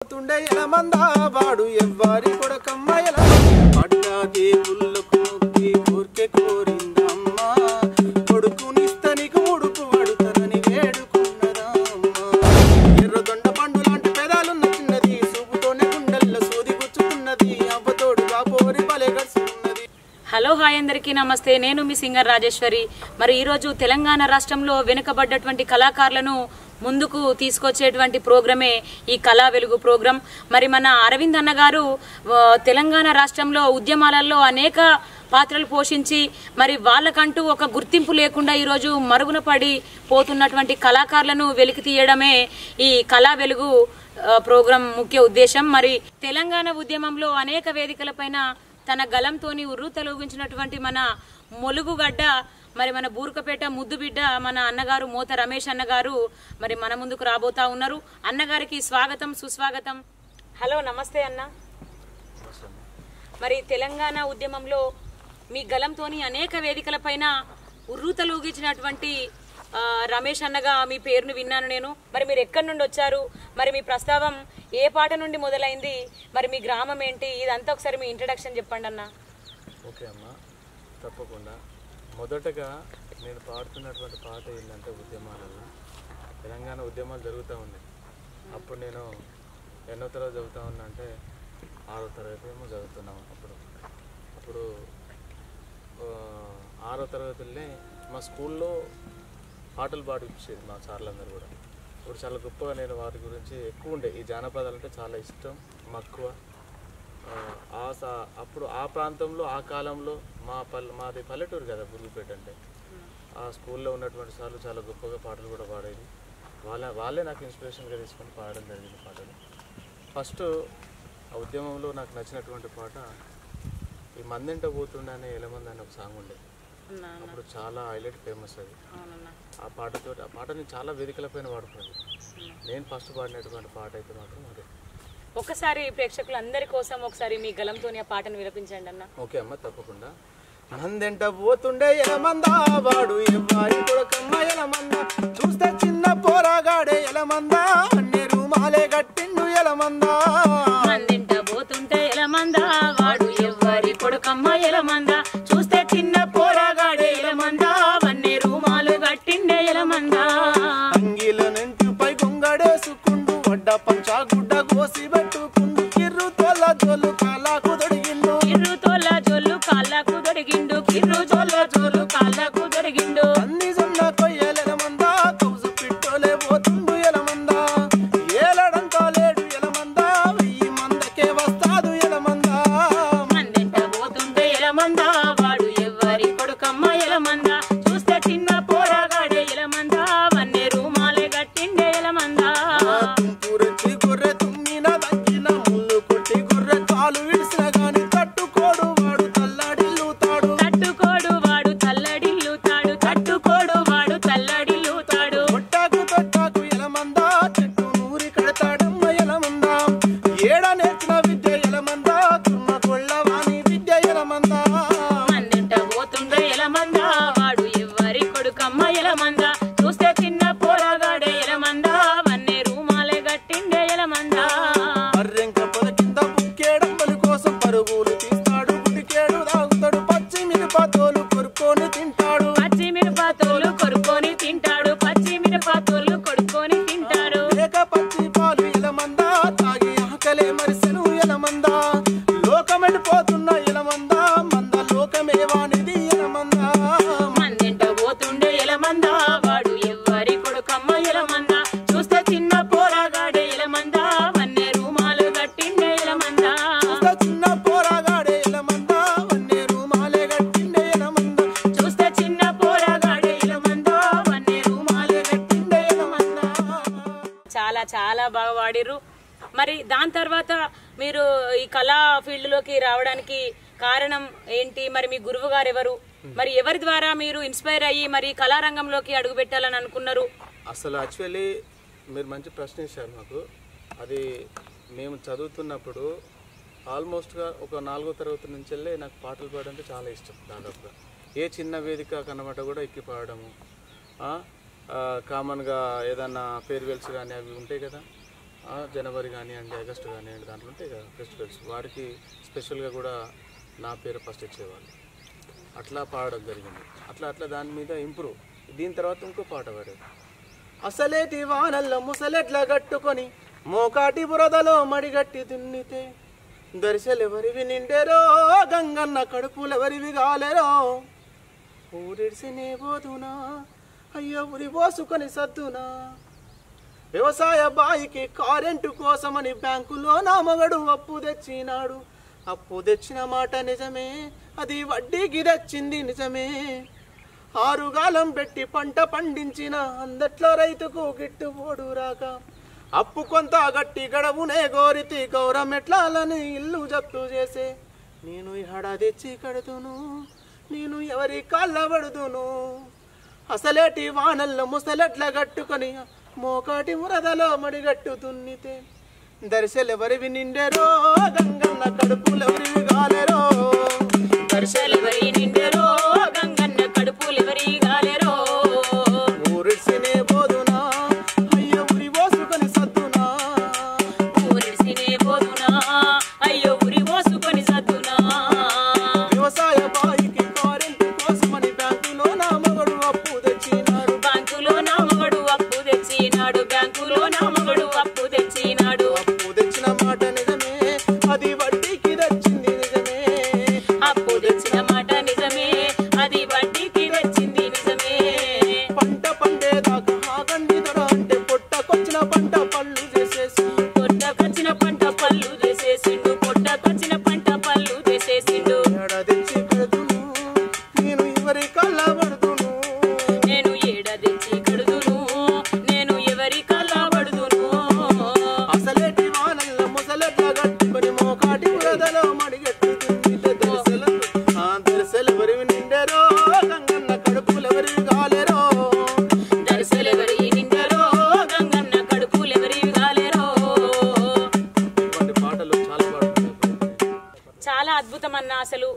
తుండే ఎలమందా వాడు ఎవ్వారి కొడకమ్మ ఎల పడ్డా దేవుళ్ళకు ముక్తి కోర్కె కోరిందమ్మా కొడుకునిస్తనికి ఉడుకు వడుతనని వేడుకున్నదమ్మా ఎర్రదొండ పండు లాంటి పెదాలున్న చిన్నది సూపుతోనే గుండెల్లో సూది గుచ్చుతున్నది అవ్వతోడుగా పోరి బలే గడుచుకున్నది. హలో హాయ్ అందరికీ నమస్తే. నేను మీ సింగర్ రాజేశ్వరి. మరి ఈరోజు తెలంగాణ రాష్ట్రంలో వెనుకబడ్డటువంటి కళాకారులను ముందుకు తీసుకొచ్చేటువంటి ప్రోగ్రామే ఈ కళా వెలుగు ప్రోగ్రాం. మరి మన అరవింద్ అన్న గారు తెలంగాణ రాష్ట్రంలో ఉద్యమాలలో అనేక పాత్రలు పోషించి మరి వాళ్ళకంటూ ఒక గుర్తింపు లేకుండా ఈరోజు మరుగున పడి పోతున్నటువంటి కళాకారులను వెలికి తీయడమే ఈ కళా వెలుగు ప్రోగ్రాం ముఖ్య ఉద్దేశం. మరి తెలంగాణ ఉద్యమంలో అనేక వేదికలపైన తన గలంతోని ఉర్రూతలూగించినటువంటి మన మొలుగుగడ్డ మరి మన బూర్కపేట ముద్దుబిడ్డ మన అన్నగారు మోత రమేష్ అన్నగారు మరి మన ముందుకు రాబోతా ఉన్నారు. అన్నగారికి స్వాగతం సుస్వాగతం. హలో నమస్తే అన్న. మరి తెలంగాణ ఉద్యమంలో మీ గలంతోని అనేక వేదికలపైన ఉర్రూతలూగించినటువంటి రమేష్ అన్నగా మీ పేరును విన్నాను నేను. మరి మీరు ఎక్కడి నుండి వచ్చారు, మరి మీ ప్రస్తావం ఏ పాట నుండి మొదలైంది, మరి మీ గ్రామం ఏంటి, ఇదంతా ఒకసారి మీ ఇంట్రడక్షన్ చెప్పండి అన్న. ఓకే అమ్మ, తప్పకుండా. మొదటగా నేను పాడుతున్నటువంటి పాట ఏంటంటే ఉద్యమాలలో తెలంగాణ ఉద్యమాలు జరుగుతూ ఉన్నాయి. అప్పుడు నేను ఎన్నో తరగతి చదువుతూ ఉన్నా అంటే 6వ తరగతి ఏమో చదువుతున్నాము. అప్పుడు 6వ తరగతిలోనే మా స్కూల్లో పాటలు పాడిపించేది మా సార్లందరూ కూడా. ఇప్పుడు చాలా గొప్పగా నేను వాటి గురించి ఎక్కువ ఉండే ఈ జానపదాలు అంటే చాలా ఇష్టం, మక్కువ. అప్పుడు ఆ ప్రాంతంలో ఆ కాలంలో మాది పల్లెటూరు కదా బుర్గుపేట అంటే, ఆ స్కూల్లో ఉన్నటువంటి సార్లు చాలా గొప్పగా పాటలు కూడా పాడేది. వాళ్ళే నాకు ఇన్స్పిరేషన్గా తీసుకొని పాడడం జరిగింది పాటలు. ఫస్ట్ ఆ ఉద్యమంలో నాకు నచ్చినటువంటి పాట ఈ మందెంట పోతుండే అనే ఎలమంది అనే ఒక సాంగ్ ఉండేది. అప్పుడు చాలా హైలైట్ ఫేమస్ అది. ఆ పాటని చాలా వేదికలపైన పాడుతుంది. నేను ఫస్ట్ పాడినటువంటి పాట అయితే మాత్రం అదే. ఒకసారి ప్రేక్షకులందరి కోసం ఒకసారి మీ గలంతోని ఆ పాటను వినిపించండి అన్న. ఓకే అమ్మ, తప్పకుండా. మందెంట పోతుండే ఎలమందా వాడు ఎవ్వారి కొడకమ్మ ఎలమందా చూస్తే చిన్న పోరాగాడే ఎలమందా అన్ని రూమాలే గట్టిండు ఎలమందా. మందెంట పోతుంటే ఎలమందా వాడు ఎవ్వారి కొడుకమ్మ ఎలమందా చూస్తే చిన్న పోరాగాడే ఎలమందా అన్ని రూమాలు గట్టిండే ఎలమందా. అంగిల నెంటిపై గొంగడేసుకుండు వడ్డ పంచా గుడ్డ కోసి పెట్టుకుండు కిర్రు తోల జోలు కాలాకు దొడిగిండు కిర్రు తోల జోలు కాళ్ళకు దొడిగిండు కిర్రు తోల జోలు కాళ్ళకు దొడిగిండు. అన్ని జొన్న కొయ్యలెలమందా కౌజు పిట్టోలే పోతుండు ఎలమందా ఏలడంతా లేడు ఎలమందా 1000 మందకే వస్తాదు ఎలమందా. మందెంట పోతుంటే ఎలమందా వాడు ఎవ్వరి కొడుకమ్మ ఎలమందా చూస్తే చిన్న పోరాగాడే ఎలమందా వన్నే రూమాలే గట్టిండే ఎలమందా. తుంపురెచ్చి గొర్రె తుమ్మిన దగ్గిన ముళ్ళు కొట్టి గొర్రె కాలు విడిసిన గాని తట్టుకోడు వాడు తల్లడిల్లుతాడు తట్టుకోడు వాడు తల్లడిల్లుతాడు తట్టుకోడు వాడు తల్లడిల్లుతాడు. తొట్టాకు ఎలమందా చెట్టు నూరి కడతాడమ్మ ఎలమందా ఏడ నేర్చిన విద్య ఎలమందా తున్న కొళ్ళవాని విద్య ఎలమందా. మందెంట పోతుండే ఎలమందా వాడు ఎవ్వరి కొడుకమ్మ ఎలమందా చూస్తే చిన్న పోరాగాడే ఎలమందా వన్నే రూమాలే గట్టిండే ఎలమందా. మర్రెంక పొద కింద బుక్కేడమ్మల కోసం పరుగులు తీస్తాడు గుడికేడు తాగుతాడు పచ్చిమిరపతోలు కొరుకొని తింటాడు పచ్చిమిరపతోలు కొరుకొని తింటాడు పచ్చిమిరపతోలు కొడుకొని తింటాడు. లేక పచ్చి పాలు ఎలమందా తాగి ఆకలే మరిసెను ఎలమందా లోకమెడిపోతున్న ఎలమందా మంద లోకమేవానిది ఎలమందా. మందెంట పోతుండే ఎలమందా వాడు ఎవ్వరి కొడుకమ్మ ఎలమందా చూస్తే చిన్న పోరాగాడే ఎలమందా వన్నే రూమాలు గట్టిండే ఎలమందా. చిన్న పోరాగాడే ఎలమందా వన్నే రూమాలే గట్టిండే ఎలమందా చూస్తే చిన్న పోరాగాడే ఎలమందా వన్నే రూమాలే గట్టిండే ఎలమందా. చాలా చాలా బాగా వాడిరు. మరి దాని తర్వాత మీరు ఈ కళా ఫీల్డ్ లోకి రావడానికి కారణం ఏంటి, మరి మీ గురువు గారు ఎవరు, మరి ఎవరి ద్వారా మీరు ఇన్స్పైర్ అయ్యి మరి కళారంగంలోకి అడుగు పెట్టాలని అనుకున్నారు? అసలు యాక్చువల్లీ మీరు మంచి ప్రశ్న ఇచ్చారు మాకు. అది మేము చదువుతున్నప్పుడు ఆల్మోస్ట్గా ఒక 4వ తరగతి నుంచి వెళ్ళి నాకు పాటలు పాడడం అంటే చాలా ఇష్టం. దాదాపుగా ఏ చిన్న వేదిక కనబడ్డ కూడా ఎక్కి పాడడము, కామన్గా ఏదన్నా ఫేర్వెల్స్ కానీ అవి ఉంటాయి కదా, జనవరి కానివ్వండి, ఆగస్టు కానివ్వండి, దాంట్లో ఉంటాయి కదా ఫెస్టివల్స్, వారికి స్పెషల్గా కూడా నా పేరు ఫస్ట్ ఇచ్చేవాళ్ళు. అట్లా పాడడం జరిగింది. అట్లా దాని మీద ఇంప్రూవ్. దీని తర్వాత ఇంకో పాట పాడేది. అసలేటి వానల్లో ముసలెట్లా కట్టుకొని మోకాటి బురదలో మడిగట్టి దున్నితే దర్శలెవరివి నిండెరో గంగన్న కడుపులెవరివి గాలెరో ఊరిడిసినే పోదునా అయ్యో ఉరి పోసుకొని సద్దునా వ్యవసాయ బాయికి కరెంటు కోసమని బ్యాంకులో నా మగడు అప్పు తెచ్చినాడు. అప్పు తెచ్చిన మాట నిజమే, అది వడ్డీకి తెచ్చింది నిజమే. ఆరుగాలం పెట్టి పంట పండించిన అందట్లో రైతుకు గిట్టుబోడు రాక అప్పు కొంత గట్టి గడవునే గోరితి గౌరమెట్లాలని ఇల్లు జప్తు చేసే నేను హడా తెచ్చి కడుతును, నేను ఎవరి కాళ్ళ పడుతును. అసలేటి వానల్లో ముసలెట్ల గట్టుకొని మోకాటి మురదలో మడిగట్టు దున్నితే దర్శలెవరివి నిండెరో గంగన్న కడుపులెవరివి గాలెరో దర్శలెవరి నిండెరో గంగన్న కడుపులెవరి గాలెరో ఊరిడిసినే పోదునా అయ్యో ఉరి పోసుకొని సద్దునా ఊరిడిసినే పోదునా అయ్యో ఉరి పోసుకొని సద్దునా వ్యవసాయ బాయికి కరెంటు కోసమని బ్యాంకులో నా మగడు అప్పు తెచ్చినాడు. బ్యాంకులో నా మగడు అప్పు తెచ్చినాడు. బ్యాంకులో నా మగడు అప్పు తెచ్చినాడు. అప్పు తెచ్చిన మాట నిజమే, అది వడ్డీకి తెచ్చింది నిజమే. అప్పు తెచ్చిన మాట నిజమే, అది వడ్డీకి తెచ్చింది నిజమే. పంట పండేదాకా ఆగండి దొర అంటే పొట్టకొచ్చిన పంట పళ్ళు చేసేసి పొట్టకొచ్చిన పంట పళ్ళు చేసేసిండు. పొట్టకొచ్చిన పంట పళ్ళు చేసేసిండు. తెచ్చి కడుతును, నేను ఎవరి కళ్ళ పడుతును. నేను ఏడ తెచ్చి కడుదును, నేను ఎవరి కళ్ళ పడుదును. అసలేటి వానల్ల ముసలెట్ల గట్టుకొని మోకాటి బురదలో మడిగట్టు దున్నితే దర్శలెవరివి నిండెరో గంగన్న కడుపులెవరివి గాలెరో దర్శలెవరి నిండెరో గంగన్న కడుపులెవరి గాలెరో. ఇటువంటి పాటలు చాలా పాడుతున్నాయి. చాలా అద్భుతం అన్న. అసలు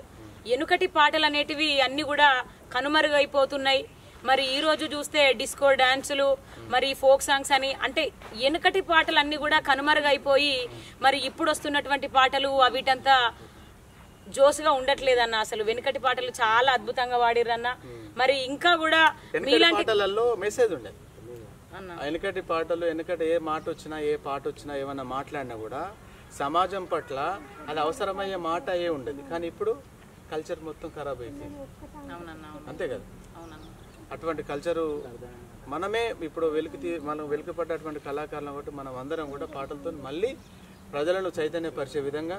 ఎనుకటి పాటలు అనేటివి అన్ని కూడా కనుమరుగైపోతున్నాయి. మరి ఈ రోజు చూస్తే డిస్కో డాన్సులు, మరి ఫోక్ సాంగ్స్ అని, అంటే వెనుకటి పాటలు అన్ని కూడా కనుమరుగైపోయి మరి ఇప్పుడు వస్తున్నటువంటి పాటలు అవిటంతా జోసుగా ఉండట్లేదన్న. అసలు వెనుకటి పాటలు చాలా అద్భుతంగా వాడిరన్న. మరి ఇంకా కూడా మీలాంటి పాటలలో మెసేజ్ ఉండేది అన్న. వెనకటి పాటలు, వెనకటి ఏ మాట వచ్చినా ఏ పాట వచ్చినా ఏమన్నా మాట్లాడినా కూడా సమాజం పట్ల అది అవసరమయ్యే మాట ఏ ఉండేది. కానీ ఇప్పుడు కల్చర్ మొత్తం ఖరాబ్ అయిపోయింది. అవునన్న, అవును, అంతే కదా. అవునన్న. అటువంటి కల్చరు మనమే ఇప్పుడు మనం వెలికిపడ్డటువంటి కళాకారులను బట్టి మనం అందరం కూడా పాటలతో మళ్ళీ ప్రజలను చైతన్యపరిచే విధంగా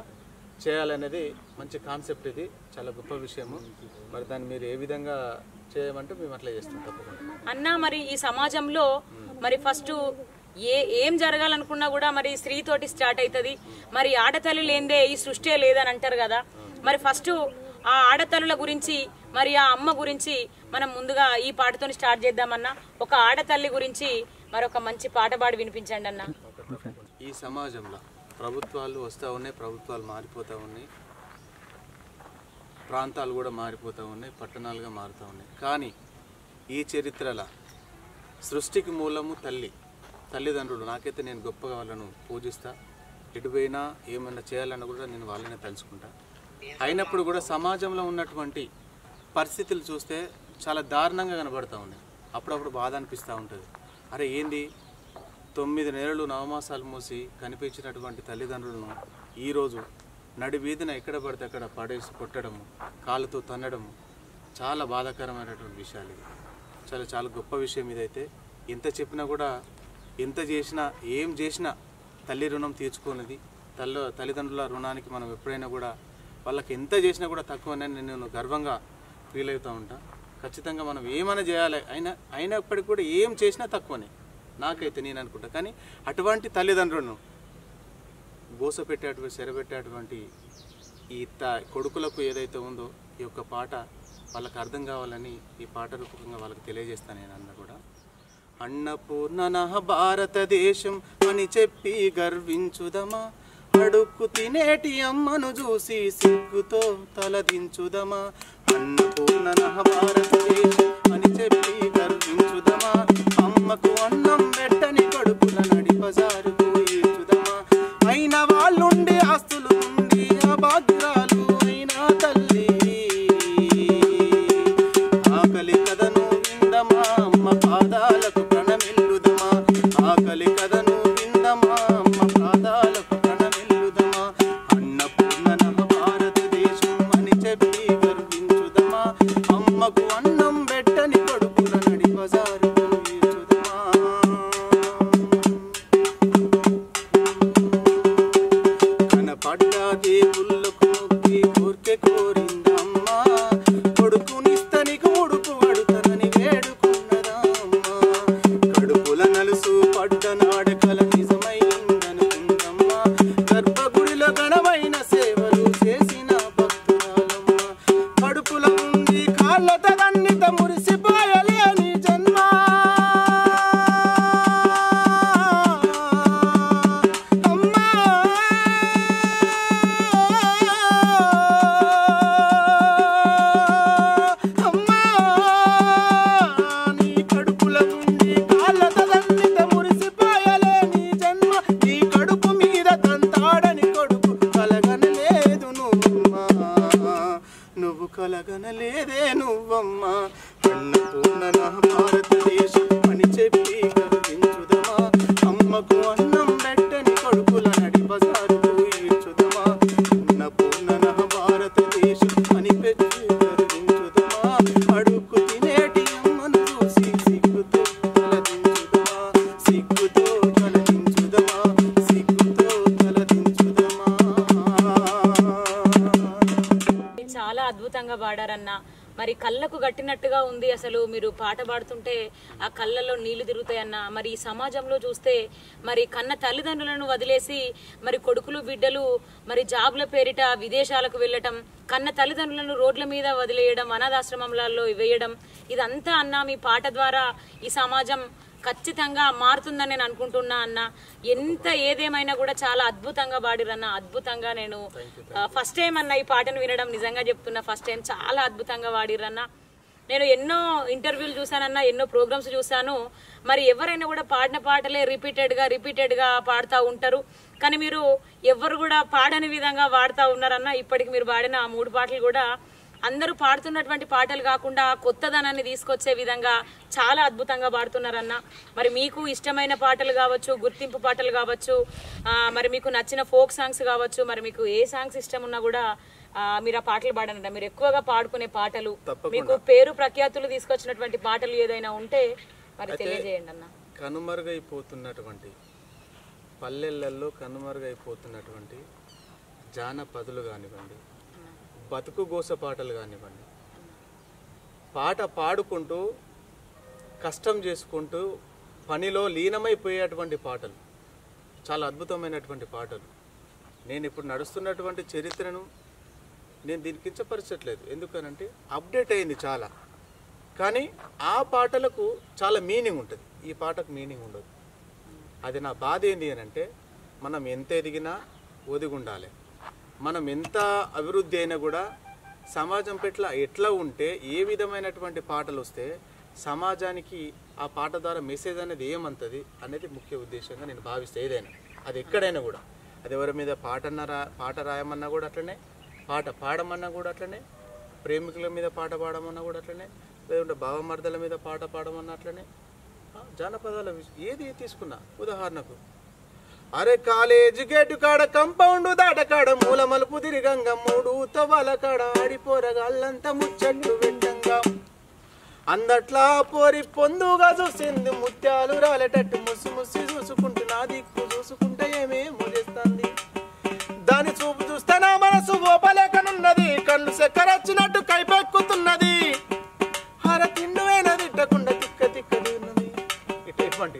చేయాలనేది మంచి కాన్సెప్ట్. ఇది చాలా గొప్ప విషయము. మరి దాన్ని మీరు ఏ విధంగా చేయమంటే మేము అట్లా చేస్తాం తప్పకుండా అన్న. మరి ఈ సమాజంలో మరి ఫస్ట్ ఏం జరగాలనుకున్నా కూడా మరి స్త్రీతోటి స్టార్ట్ అవుతుంది. మరి ఆడతల్లి లేదే ఈ సృష్టి లేదని అంటారు కదా. మరి ఫస్ట్ ఆ ఆడతల్లుల గురించి, మరి ఆ అమ్మ గురించి మనం ముందుగా ఈ పాటతో స్టార్ట్ చేద్దామన్నా. ఒక ఆడతల్లి గురించి మరి ఒక మంచి పాట పాడి వినిపించండి అన్న. ఈ సమాజంలో ప్రభుత్వాలు వస్తూ ఉన్నాయి, ప్రభుత్వాలు మారిపోతూ ఉన్నాయి, ప్రాంతాలు కూడా మారిపోతూ ఉన్నాయి, పట్టణాలుగా మారుతూ ఉన్నాయి. కానీ ఈ చరిత్రల సృష్టికి మూలము తల్లిదండ్రులు. నాకైతే నేను గొప్పగా వాళ్ళను పూజిస్తా. ఎటుపోయినా ఏమైనా చేయాలన్నా కూడా నేను వాళ్ళనే తలుచుకుంటా. అయినప్పుడు కూడా సమాజంలో ఉన్నటువంటి పరిస్థితులు చూస్తే చాలా దారుణంగా కనబడుతూ ఉన్నాయి. అప్పుడప్పుడు బాధ అనిపిస్తూ ఉంటుంది. అరే ఏంది 9 నెలలు నవమాసాలు మూసి కనిపించినటువంటి తల్లిదండ్రులను ఈరోజు నడి వీధిన ఎక్కడ పడితే అక్కడ పడేసి కొట్టడము, కాళ్ళతో తన్నడము చాలా బాధాకరమైనటువంటి విషయాలు. ఇది చాలా గొప్ప విషయం. ఇదైతే ఎంత చెప్పినా కూడా, ఎంత చేసినా ఏం చేసినా తల్లి రుణం తీర్చుకున్నది. తల్లిదండ్రుల రుణానికి మనం ఎప్పుడైనా కూడా వాళ్ళకి ఎంత చేసినా కూడా తక్కువనే నేను గర్వంగా ఫీల్ అవుతూ ఉంటా. ఖచ్చితంగా మనం ఏమైనా చేయాలి, అయినప్పటికీ కూడా ఏం చేసినా తక్కువనే నాకైతే నేను అనుకుంటా. కానీ అటువంటి తల్లిదండ్రులను సెరబెట్టేటువంటి ఈ కొడుకులకు ఏదైతే ఉందో ఈ యొక్క పాట వాళ్ళకి అర్థం కావాలని ఈ పాట రూపకంగా వాళ్ళకి తెలియజేస్తాను నేను అన్న కూడా. అన్నపూర్ణ భారతదేశం అని చెప్పి గర్వించుదమా, అడుక్కు తినేటి అమ్మను చూసి సిగ్గుతో తలదించుదమా. అన్నపూర్ణ భారతదేశం అని చెప్పి గర్వించుదమా, అమ్మకు అన్నం పెట్టని కడుపుల నడి బజారుకు ఈడ్చుదమా. కాళ్ళుండి ఆస్తులు ఉండి అభాగ్యురాలు అయినా తల్లి ఆకలి కథను విందమా అమ్మ పాదాలకు ప్రణమిల్లుదమా ఆకలి కథను విందమా అమ్మ పాదాలకు ప్రణమిల్లుదమా అన్నపూర్ణ నవ భారతదేశం అని చెప్పి గర్వించుదమా అమ్మకు అన్నం పెట్టని కొడుకుల నడి బజారు కనపడ్డా దేవుళ్ళకు మొక్కి కోర్కె కోరిందమ్మా కొడుకునిస్తనికి ఉడుకు పడుతనని వేడుకున్నదమ్మా కడుపుల నలుసు పడ్డ నాడకల నిజమైందనుకుందమ్మా గర్భగుడిలో ఘనమైన సేవలు చేసిన భక్తురాలమ్మ కడుపుల ఉండి కాళ్ళత దన్నిత మురిసిపోయలేని జన్మ అమ్మా అమ్మా నీ కడుపుల ఉండి కాళ్ళత దన్నిత మురిసిపోయలేని జన్మ నీ కడుపు మీద తంతాడని కొడుకు కలగనలేదు నువ్వమ్మా నువ్వు కలగనలేదే నువ్వమ్మా అన్నపూర్ణ నా భారతదేశం అని చెప్పి గర్వించుదమా అమ్మకు అన్నం పెట్టని కొడుకుల నడి బజారుకు ఈడ్చుదమా అన్నపూర్ణ నా భారతదేశం అని పెట్టి గర్వించుదమా అడుక్కు తినేటి అమ్మను చూసి సిగ్గుతో తలదించుదమా సిగ్గుతో తలదించుదమా సిగ్గుతో తలదించుదమా చాలా అద్భుతంగా పాడారన్న. మరి కళ్ళకు గట్టినట్టుగా ఉంది. అసలు మీరు పాట పాడుతుంటే ఆ కళ్ళల్లో నీళ్లు తిరుగుతాయన్న. మరి ఈ సమాజంలో చూస్తే మరి కన్న తల్లిదండ్రులను వదిలేసి మరి కొడుకులు బిడ్డలు మరి జాబ్ల పేరిట విదేశాలకు వెళ్ళటం, కన్న తల్లిదండ్రులను రోడ్ల మీద వదిలేయడం, అనాథాశ్రమంలలో వేయడం, ఇదంతా అన్న మీ పాట ద్వారా ఈ సమాజం ఖచ్చితంగా మారుతుందని నేను అనుకుంటున్నా అన్న. ఎంత ఏదేమైనా కూడా చాలా అద్భుతంగా పాడిరన్న. అద్భుతంగా నేను ఫస్ట్ టైం అన్న ఈ పాటను వినడం, నిజంగా చెప్తున్నా ఫస్ట్ టైం. చాలా అద్భుతంగా పాడిరన్న. నేను ఎన్నో ఇంటర్వ్యూలు చూసానన్నా, ఎన్నో ప్రోగ్రామ్స్ చూసాను. మరి ఎవరైనా కూడా పాడిన పాటలే రిపీటెడ్గా పాడుతూ ఉంటారు. కానీ మీరు ఎవరు కూడా పాడని విధంగా పాడుతూ ఉన్నారన్న. ఇప్పటికి మీరు పాడిన ఆ 3 పాటలు కూడా అందరూ పాడుతున్నటువంటి పాటలు కాకుండా కొత్తదనాన్ని తీసుకొచ్చే విధంగా చాలా అద్భుతంగా పాడుతున్నారన్న. మరి మీకు ఇష్టమైన పాటలు కావచ్చు, గుర్తింపు పాటలు కావచ్చు, మరి మీకు నచ్చిన ఫోక్ సాంగ్స్ కావచ్చు, మరి మీకు ఏ సాంగ్స్ ఇష్టం ఉన్నా కూడా మీరు ఆ పాటలు పాడనంట. మీరు ఎక్కువగా పాడుకునే పాటలు, మీకు పేరు ప్రఖ్యాతులు తీసుకొచ్చినటువంటి పాటలు ఏదైనా ఉంటే మరి తెలియజేయండి అన్న. కనుమరుగైపోతున్నటువంటి పల్లెలలో కనుమరుగైపోతున్నటువంటి జానపదులు కానివ్వండి, బతుకు గోస పాటలు కానివ్వండి, పాట పాడుకుంటూ కష్టం చేసుకుంటూ పనిలో లీనమైపోయేటువంటి పాటలు, చాలా అద్భుతమైనటువంటి పాటలు. నేను ఇప్పుడు నడుస్తున్నటువంటి చరిత్రను నేను దీనికి కించపరచట్లేదు, ఎందుకనంటే అప్డేట్ అయింది చాలా. కానీ ఆ పాటలకు చాలా మీనింగ్ ఉంటుంది, ఈ పాటకు మీనింగ్ ఉండదు. అది నా బాధ ఏంటి అని అంటే, మనం ఎంత ఎదిగినా ఒదిగి ఉండాలి. మనం ఎంత అభివృద్ధి అయినా కూడా సమాజం పట్ల ఎట్లా ఉంటే, ఏ విధమైనటువంటి పాటలు వస్తే సమాజానికి ఆ పాట ద్వారా మెసేజ్ అనేది ఏమంతది అనేది ముఖ్య ఉద్దేశంగా నేను భావిస్తే. ఏదైనా అది ఎక్కడైనా కూడా, అది ఎవరి మీద పాట రాయమన్నా కూడా అట్లనే, పాట పాడమన్నా కూడా అట్లనే, ప్రేమికుల మీద పాట పాడమన్నా కూడా అట్లనే, లేదంటే భావమర్దల మీద పాట పాడమన్నా అట్లనే, జానపదాల ఏది తీసుకున్నా. ఉదాహరణకు, అరే కాలేజీ గేటు కాడ కంపౌండ్ దాటకాడ మూల మలుపు తిరిగంగా 3 తవాల కాడ ఆడిపోరగాళ్ళంతా ముచ్చట్లు పెట్టంగా అందట్లా పోరి పొందుగా చూసింది ముత్యాలు రాలేటట్టు ముసి ముసి చూసుకుంటూ నా దిక్కు చూసుకుంటే ఏమేమో చేస్తుంది. దాని చూపు చూస్తే నా మనసు ఓపలేకనున్నది, కళ్ళు చక్కెరొచ్చినట్టు కైపెక్కుతున్నది. హర తిండువైనా తిట్టకుండా తిక్క తిక్కది ఇటువంటి.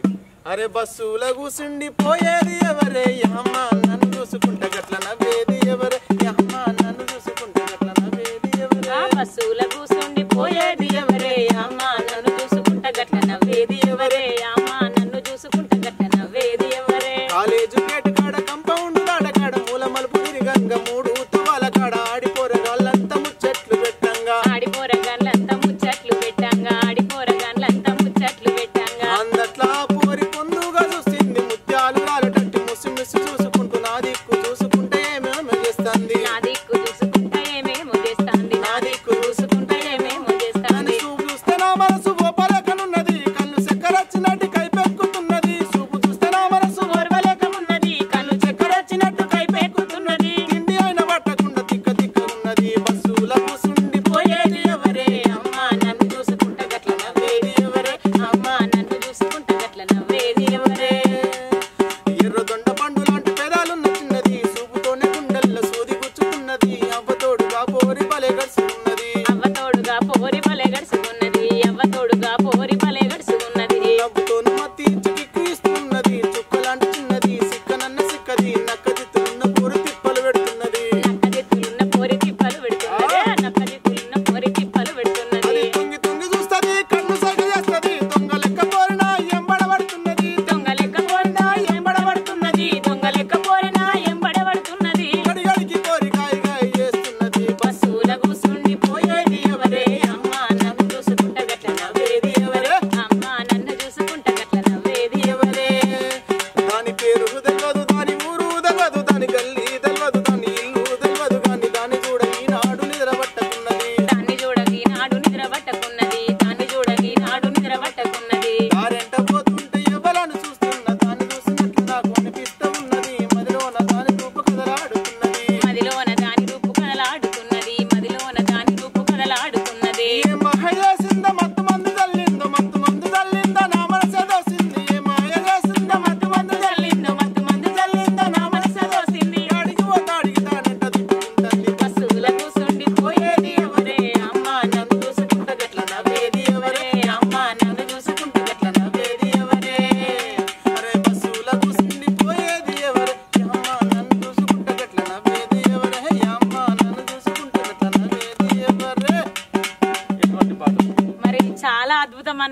అరే బస్సుల కూసుండి పోయేది ఎవరే అమ్మ, నన్ను చూసుకుంటే గట్ల నవ్వేది ఎవరే అమ్మ, నన్ను చూసుకుంటే గట్ల నవ్వేది ఎవరే. బస్సుల కూసుండి పోయేది ఎవరే అమ్మ, నన్ను చూసుకుంటే గట్ల నవ్వేది ఎవరే అమ్మ, నన్ను చూసుకుంటే గట్ల నవ్వేది ఎవరే. కాలేజీ గేటు కాడ కంపౌండ్ దాడకాడ మూల మలుపు తిరిగంగా 3 తవాల కాడ ఆడిపోరగాళ్ళంతా ముచ్చట్లు పెట్టంగా ఆడిపోరగాళ్ళంతా ముచ్చట్లు పెట్టంగా ఆడిపోరగాళ్ళంతా ముచ్చట్లు పెట్టంగా అందట్లా పోరి పొందుగా చూసింది ముత్యాలు రాలటట్టు ముసి ముసి చూసుకుంటూ నా దిక్కు చూసి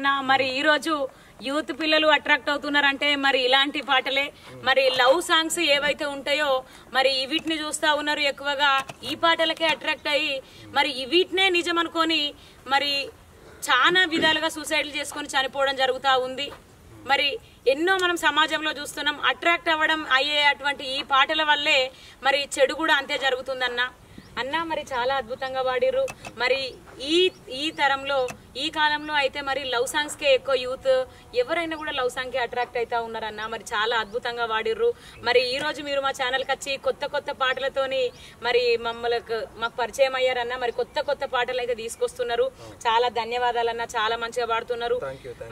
అన్న. మరి ఈ రోజు యూత్ పిల్లలు అట్రాక్ట్ అవుతున్నారంటే మరి ఇలాంటి పాటలే, మరి లవ్ సాంగ్స్ ఏవైతే ఉంటాయో మరి వీటిని చూస్తా ఉన్నారు ఎక్కువగా. ఈ పాటలకే అట్రాక్ట్ అయ్యి మరి వీటినే నిజం అనుకొని మరి చాలా విధాలుగా సూసైడ్లు చేసుకొని చనిపోవడం జరుగుతూ ఉంది. మరి ఎన్నో మనం సమాజంలో చూస్తున్నాం. అట్రాక్ట్ అవ్వడం అయ్యే అటువంటి ఈ పాటల వల్లే మరి చెడు కూడా అంతే జరుగుతుందన్న. మరి చాలా అద్భుతంగా పాడిర్రు. మరి ఈ తరంలో ఈ కాలంలో అయితే మరి లవ్ సాంగ్స్ కే ఎక్కువ యూత్ ఎవరైనా కూడా లవ్ సాంగ్ కి అట్రాక్ట్ అవుతా ఉన్నారన్న. మరి చాలా అద్భుతంగా పాడిర్రు. మరి ఈ రోజు మీరు మా ఛానల్ కి వచ్చి కొత్త కొత్త పాటలతోని మరి మాకు పరిచయం అయ్యారన్న. మరి కొత్త కొత్త పాటలు అయితే తీసుకొస్తున్నారు. చాలా ధన్యవాదాలన్న, చాలా మంచిగా పాడుతున్నారు.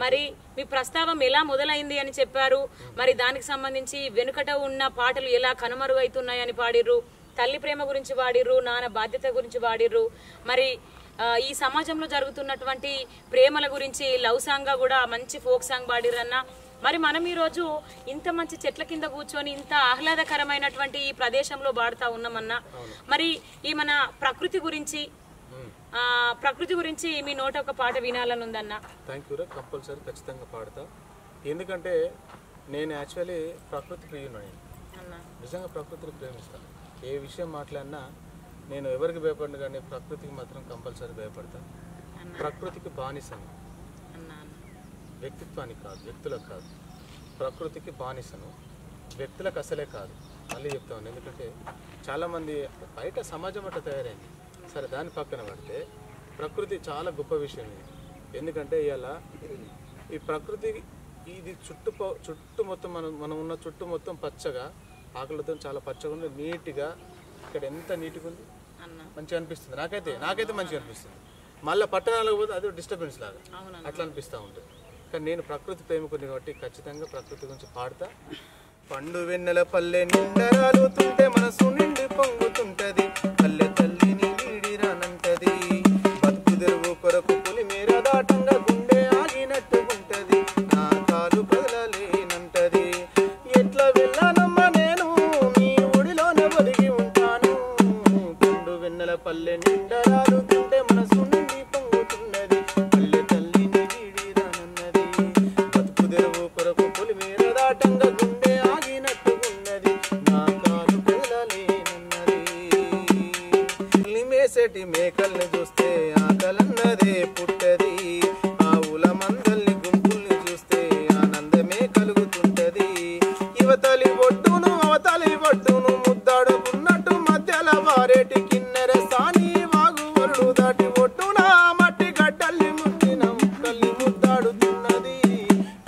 మరి మీ ప్రస్తావం ఎలా మొదలైంది అని చెప్పారు. మరి దానికి సంబంధించి వెనుకట ఉన్న పాటలు ఎలా కనుమరుగైతున్నాయని పాడిర్రు. తల్లి ప్రేమ గురించి పాడిర్రు, నాన్న బాధ్యత గురించి పాడిర్రు. మరి ఈ సమాజంలో జరుగుతున్నటువంటి ప్రేమల గురించి లవ్ సాంగ్ గా కూడా మంచి ఫోక్ సాంగ్ పాడిర్రన్న. మరి మనం ఈ రోజు ఇంత మంచి చెట్ల కింద కూర్చొని ఇంత ఆహ్లాదకరమైనటువంటి ఈ ప్రదేశంలో పాడుతా ఉన్నామన్నా. మరి ఈ మన ప్రకృతి గురించి మీ నోట ఒక పాట వినాలని ఉందన్న. థ్యాంక్ యూ రా, కంపల్సరీ ఖచ్చితంగా పాడతా. ఎందుకంటే నేను యాక్చువల్లీ ప్రకృతి ప్రియుని, నిజంగా ప్రకృతిని ప్రేమిస్తాను. ఏ విషయం మాట్లాడినా నేను ఎవరికి భయపడిన కానీ ప్రకృతికి మాత్రం కంపల్సరీ భయపడతాను. ప్రకృతికి బానిసను, వ్యక్తిత్వానికి కాదు, వ్యక్తులకు కాదు. ప్రకృతికి బానిసను, వ్యక్తులకు అసలే కాదు. మళ్ళీ చెప్తాను, ఎందుకంటే చాలామంది బయట సమాజం అట్లా తయారైంది. సరే, దాని పక్కన పడితే ప్రకృతి చాలా గొప్ప విషయం ఇది. ఎందుకంటే ఇలా ఈ ప్రకృతి ఇది చుట్టూ మొత్తం మనం ఉన్న చుట్టూ మొత్తం పచ్చగా, ఆకులతో చాలా పచ్చగా ఉంది, నీట్గా. ఇక్కడ ఎంత నీట్గా ఉంది, మంచిగా అనిపిస్తుంది. నాకైతే మంచిగా అనిపిస్తుంది. మళ్ళీ పట్టణాలకు పోతే అదే డిస్టర్బెన్స్ లాగా అట్లా అనిపిస్తూ ఉంటుంది. కానీ నేను ప్రకృతి ప్రేమికుని కాబట్టి ఖచ్చితంగా ప్రకృతి గురించి పాడతా. పండు వెన్నెల పల్లె నిండరాలుతుంటే మనసు నిండి పొంగుతుంటది, పల్లె తల్లిని వీడిరానంటది, బతుకు తెరువు కొరకు పులి మేర దాటంగా గుండె ఆగినట్టుకుంటది, నా కాలు కదలలేనంటది, ఎట్లా వెళ్ళానమ్మా నేను నీ ఒడిలోనే ఒదిగి ఉంటాను. పండు వెన్నెల పల్లె నిండరాలుతుంటే మనసు నిండి పొంగుతున్నది, పల్లె తల్లిని వీడిరానన్నది, బతుకు తెరువు కొరకు పులి మేర దాటంగా గుండె ఆగినట్టుకున్నది, నా కాలు కదలలేనన్నది. మేసేటి మేకల్ని చూస్తే ఆకలన్నదే పుట్టది, ఆవుల మందల్ని గుంపుల్ని చూస్తే ఆనందమే కలుగుతుంటది, యువతలి ఒడ్డును అవతలి ఒడ్డును ముద్దాడుకున్నట్టు మధ్యల వారేటి కిన్నెర సాని వాగు వరుడు దాటి ఒడ్డున మట్టి గడ్డల్ని ముట్టిన ముక్కల్ని ముద్దాడుతున్నది.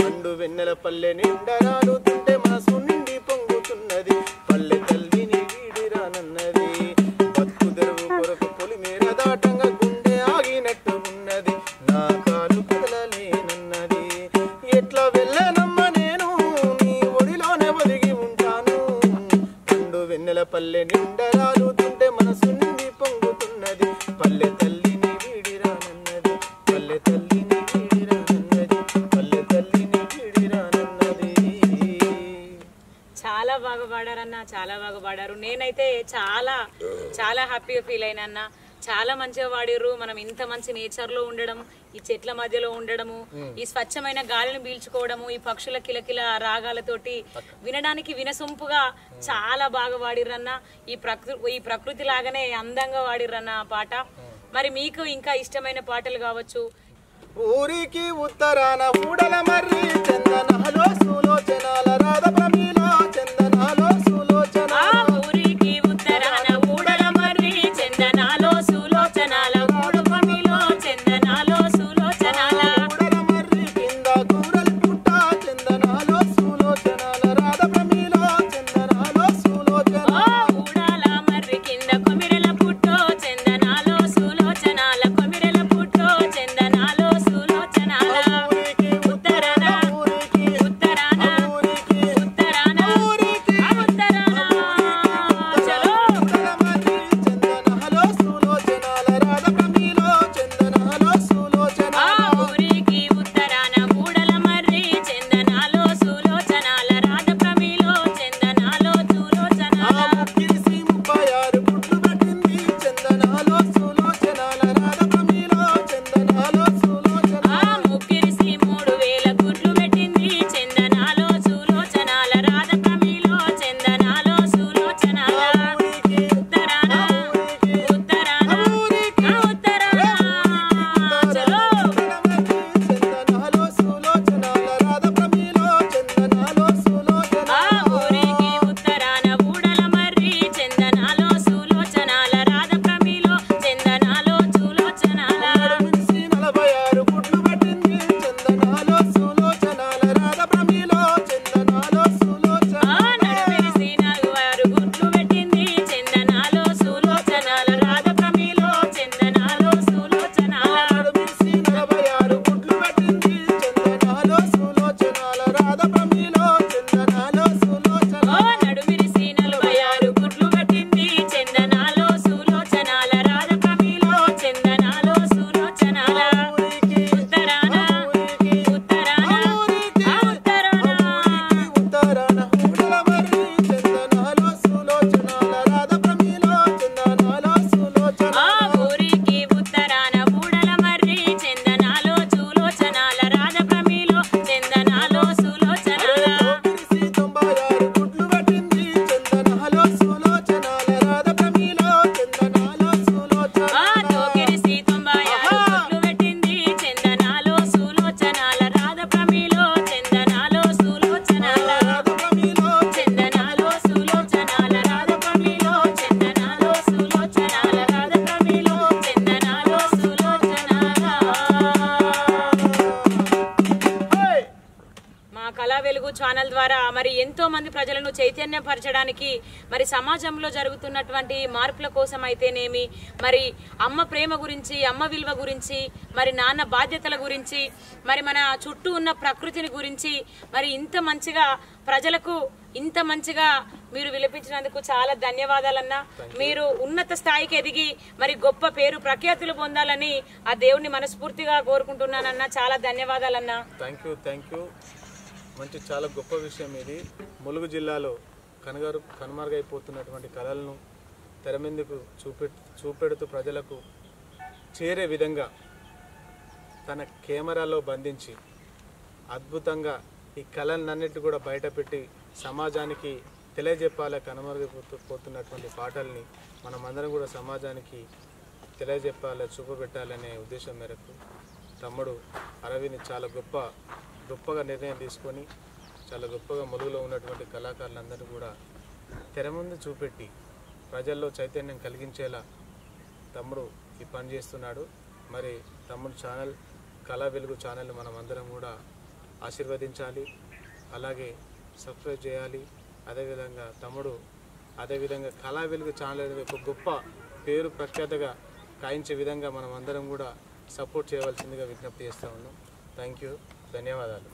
పండు వెన్నెల పల్లె నిండరాలుతుంటే మనసు నిండి పొంగుతున్నది, పల్లె తల్లిని వీడిరానన్నది, బతుకు తెరువు కొరకు పొలి మేర దాటంగా గుండె ఆగినట్టు ఉన్నది, నా కాలు కదలలేనన్నది, ఎట్లా వెళ్ళానమ్మా నేను నీ ఒడిలోనే ఒదిగి ఉంటాను. పండు వెన్నెల పల్లె నిండరాలుతుంటే మనసు నిండి పొంగుతున్నది, పల్లె తల్లిని వీడిరానన్నది, పల్లె తల్లిని వీడిరానన్నది, పల్లె తల్లిని వీడిరానన్నది. చాలా బాగా పాడారన్న, చాలా బాగా పాడారు. నేనైతే చాలా చాలా హ్యాపీగా ఫీల్ అయినా. చాలా మంచిగా పాడిర్రు. మనం ఇంత మంచి నేచర్ లో ఉండడం, ఈ చెట్ల మధ్యలో ఉండడము, ఈ స్వచ్ఛమైన గాలిని పీల్చుకోవడము, ఈ పక్షుల కిలకిల రాగాలతోటి వినడానికి వినసొంపుగా చాలా బాగా పాడిర్రన్న. ఈ ప్రకృతి లాగానే అందంగా పాడిర్రన్న ఆ పాట. మరి మీకు ఇంకా ఇష్టమైన పాటలు కావచ్చు. ఊరికి ఉత్తరాన ఊడల మర్రి చందనాలో సులోచనాల రాధ ప్రమీలో చందనాలో సులోచన, ఊరికి ఉత్తరాన ఊడల మర్రి చందనాలో సులోచనాల ఊడపమిలో చందనాలో సులోచనాల, ఊడల మర్రి కింద కూరలు పుట్ట చందనాలో సులోచనాల రాధ ప్రమీలో చందనాలో సులోచన, ఊడాల మర్రి కింద కొమిరెల పుట్టో చందనాలో సులోచనాల కొమిరెల పుట్టో చందనాలో సులోచనాల, ఊరికి ఉత్తరాన ఊరికి ఉత్తరాన ఎంతో మంది ప్రజలను చైతన్యపరచడానికి మరి సమాజంలో జరుగుతున్నటువంటి మార్పుల కోసం అయితేనేమి, మరి అమ్మ ప్రేమ గురించి, అమ్మ విలువ గురించి, మరి నాన్న బాధ్యతల గురించి, మరి మన చుట్టూ ఉన్న ప్రకృతిని గురించి మరి ఇంత మంచిగా ప్రజలకు ఇంత మంచిగా మీరు విలపించినందుకు చాలా ధన్యవాదాలన్నా. మీరు ఉన్నత స్థాయికి ఎదిగి మరి గొప్ప పేరు ప్రఖ్యాతులు పొందాలని ఆ దేవుణ్ణి మనస్ఫూర్తిగా కోరుకుంటున్నానన్నా. చాలా ధన్యవాదాలన్నా. Thank you. మంచి చాలా గొప్ప విషయం ఇది. ములుగు జిల్లాలో కనుమరుగైపోతున్నటువంటి కళలను తెర మీదకు చూపెడుతూ ప్రజలకు చేరే విధంగా తన కెమెరాలో బంధించి అద్భుతంగా ఈ కళలన్నిటి కూడా బయటపెట్టి సమాజానికి తెలియజెప్పాలి. కనుమరుగైపోతున్నటువంటి పాటల్ని మనమందరం కూడా సమాజానికి తెలియజెప్పాలి, చూపబెట్టాలనే ఉద్దేశం మేరకు తమ్ముడు అరవింద్ చాలా గొప్పగా నిర్ణయం తీసుకొని చాలా గొప్పగా ములుగులో ఉన్నటువంటి కళాకారులందరూ కూడా తెర ముందు చూపెట్టి ప్రజల్లో చైతన్యం కలిగించేలా తమ్ముడు ఈ పని చేస్తున్నాడు. మరి తమ్ముడు ఛానల్ కళా వెలుగు ఛానల్ మనం అందరం కూడా ఆశీర్వదించాలి, అలాగే సబ్స్క్రైబ్ చేయాలి. అదేవిధంగా కళా వెలుగు ఛానల్ అనేది ఒక గొప్ప పేరు ప్రఖ్యాతగా కాయించే విధంగా మనం అందరం కూడా సపోర్ట్ చేయవలసిందిగా విజ్ఞప్తి చేస్తూ ఉన్నాం. థ్యాంక్ యూ, ధన్యవాదాలు.